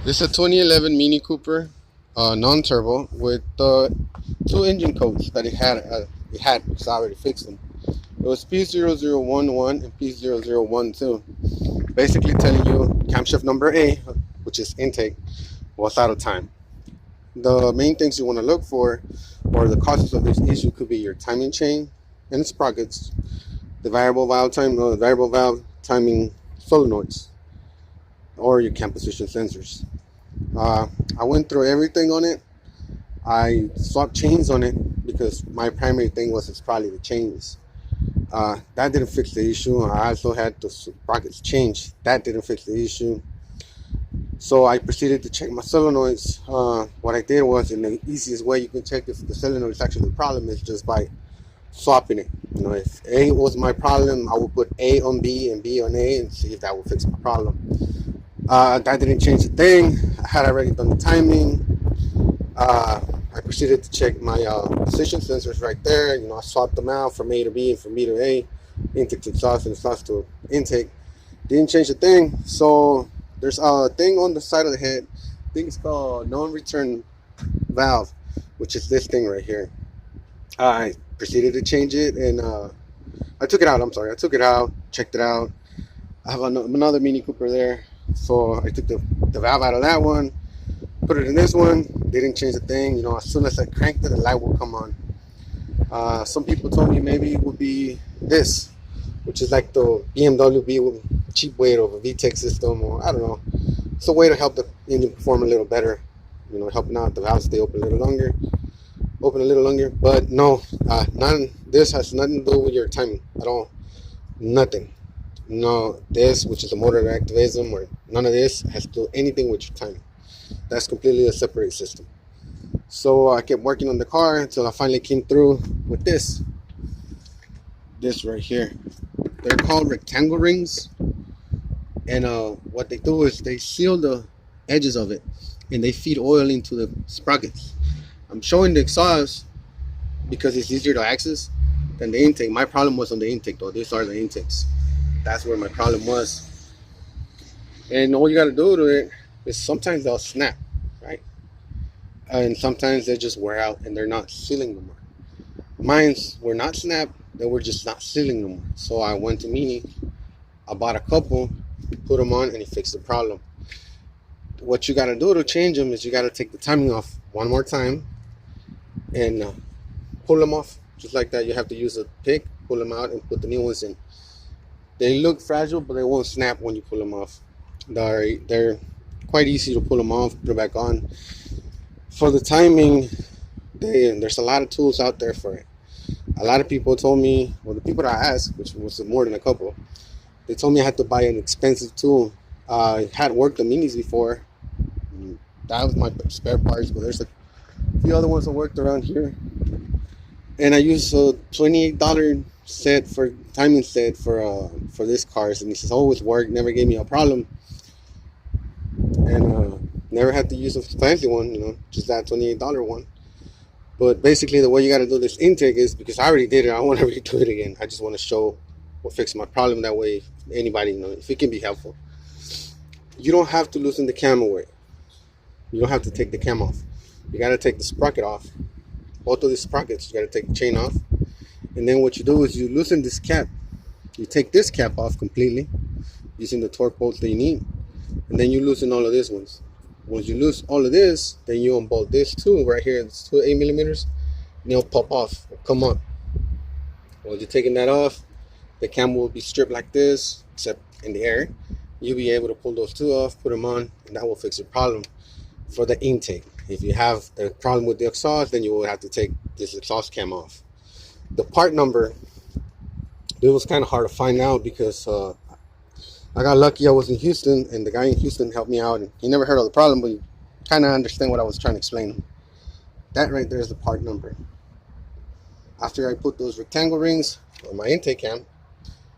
This is a 2011 Mini Cooper, non-turbo, with two engine codes that it had. Because I already fixed them. It was P0011 and P0012, basically telling you camshaft number A, which is intake, was out of time. The main things you want to look for, or the causes of this issue, could be your timing chain and its sprockets, the variable valve timing solenoids, or your cam position sensors. I went through everything on it. I swapped chains on it because my primary thing was it's probably the chains. That didn't fix the issue. I also had the sprockets changed. That didn't fix the issue. So I proceeded to check my solenoids. What I did was, in the easiest way you can check if the solenoid is actually the problem is just by swapping it. You know, if A was my problem, I would put A on B and B on A and see if that would fix my problem. That didn't change a thing. I had already done the timing. I proceeded to check my position sensors right there. You know, I swapped them out from A to B and from B to A, intake to exhaust and exhaust to intake. Didn't change a thing. So there's a thing on the side of the head. I think it's called non-return valve, which is this thing right here. I proceeded to change it, and I took it out. I took it out, checked it out. I have another Mini Cooper there, so I took the valve out of that one, put it in this one. Didn't change a thing. You know, as soon as I cranked it, the light will come on. Some people told me maybe it would be this, which is like the BMW cheap way of a VTEC system, or I don't know. It's a way to help the engine perform a little better. You know, helping out the valve stay open a little longer. But no, this has nothing to do with your timing at all. Nothing. No, this, which is the motor that activates them, or none of this has to do anything with your timing. That's completely a separate system. So I kept working on the car until I finally came through with this right here. They're called rectangle rings, and what they do is they seal the edges of it, and they feed oil into the sprockets. I'm showing the exhaust because it's easier to access than the intake. My problem was on the intake though. These are the intakes. That's where my problem was. And all you got to do to it is sometimes they'll snap, right? And sometimes they just wear out and they're not sealing no more. Mine's were not snapped, they were just not sealing no more. So I went to Mini, I bought a couple, put them on, and it fixed the problem. What you got to do to change them is you got to take the timing off one more time and pull them off just like that. You have to use a pick, pull them out, and put the new ones in. They look fragile, but they won't snap when you pull them off. They're quite easy to pull them off, put it back on. For the timing, there's a lot of tools out there for it. A lot of people told me, well, the people that I asked, which was more than a couple, they told me I had to buy an expensive tool. I had worked on Minis before. That was my spare parts, but there's a few other ones that worked around here. And I used a $28 set for timing set for this car, and this has always worked, never gave me a problem, and never had to use a fancy one, you know, just that $28 one. But basically the way you got to do this intake is, because I already did it, I want to redo it again. I just want to show what fixed my problem. That way anybody, you know, if it can be helpful. You don't have to loosen the cam away. You don't have to take the cam off. You got to take the sprocket off. Both of the sprockets, you got to take the chain off. And then what you do is you loosen this cap. You take this cap off completely using the torque bolts that you need. And then you loosen all of these ones. Once you lose all of this, then you unbolt this too, right here. It's 2 8mm. And it'll pop off, come on. Once you're taking that off, the cam will be stripped like this, except in the air. You'll be able to pull those two off, put them on, and that will fix your problem for the intake. If you have a problem with the exhaust, then you will have to take this exhaust cam off. The part number, it was kind of hard to find out because I got lucky. I was in Houston, and the guy in Houston helped me out, and he never heard of the problem, but he kind of understand what I was trying to explain. That right there is the part number. After I put those rectangle rings on my intake cam,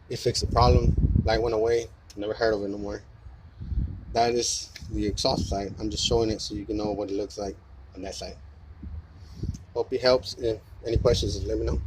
it fixed the problem. Light went away. Never heard of it no more. That is the exhaust side. I'm just showing it so you can know what it looks like on that side. Hope it helps. If any questions, just let me know.